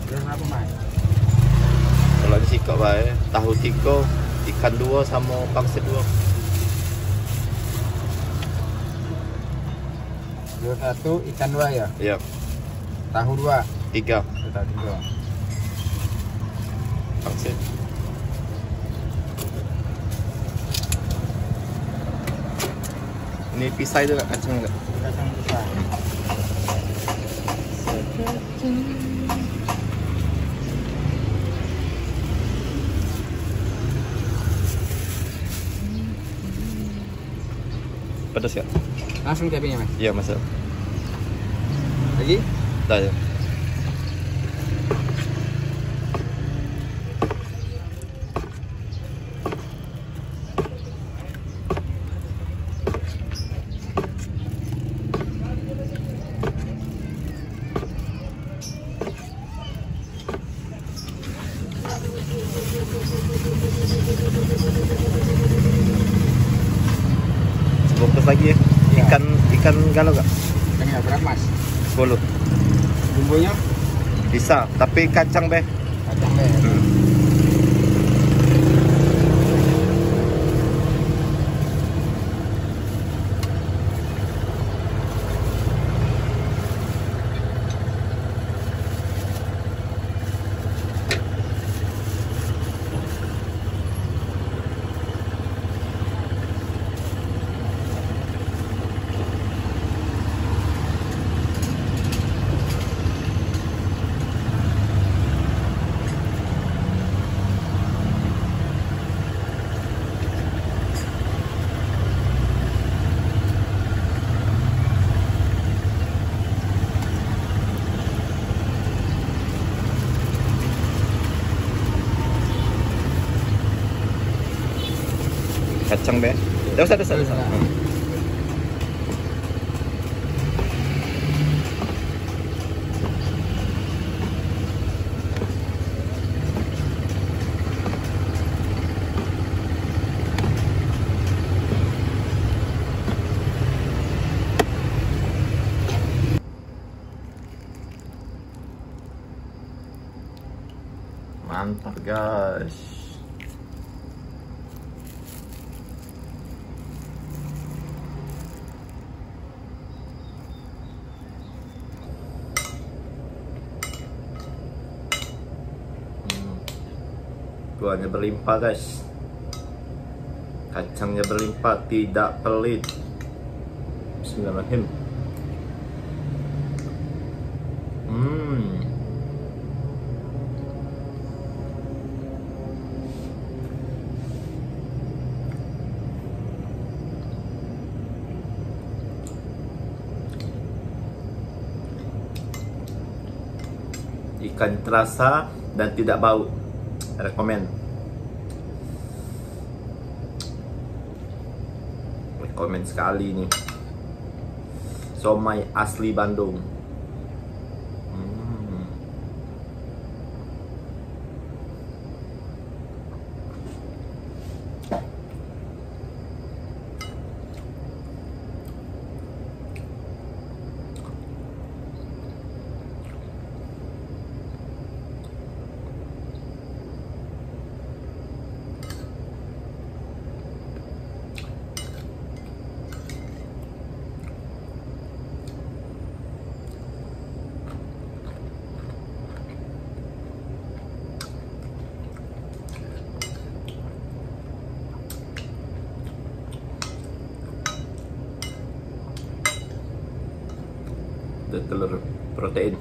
Berapa mai? Kalau di sikap baik, tahu 3, ikan 2 sama pangsit 2. Dua 1, ikan 2 ya? Ya, Tahu 2. 3 Tahu 3. pangsit. Ini pisai tu tak kacang tak? Kacang besar. Pedas tak? Langsung cabenya, Mas. Ya, masuk. Lagi? Dah ya. Bungkus lagi ya. Ya. Ikan galau tak? Ikannya berapa, Mas? 10. Bumbunya? Bisa, tapi kacang beh. Kacang deh. Kacang beh. Dah usah. Mantap guys. Kuahnya berlimpah guys. Kacangnya berlimpah, tidak pelit. Bismillahirrahmanirrahim. Ikan terasa dan tidak bau. Rekomen sekali nih. Somai asli Bandung. Dan telur protein.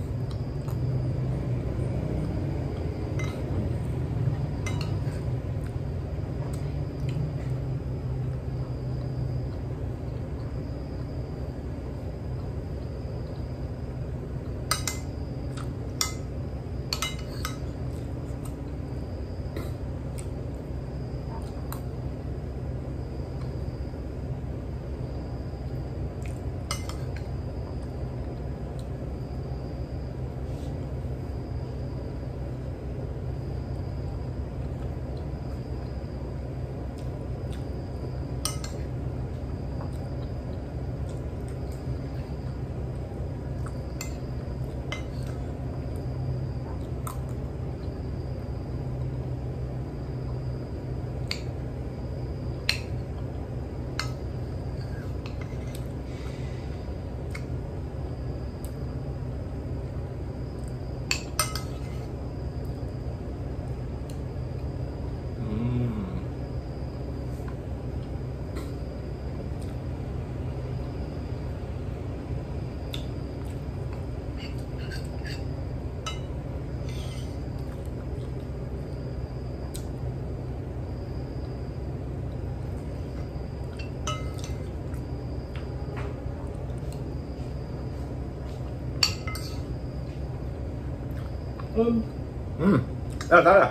Ya, tahu ya?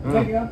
Cek ya.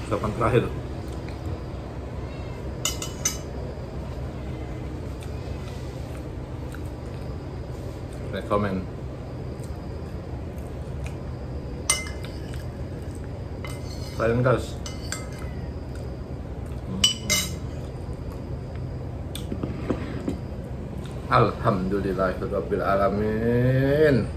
Ucapan terakhir. Rekomen. Kalian guys. Alhamdulillahirabbil alamin.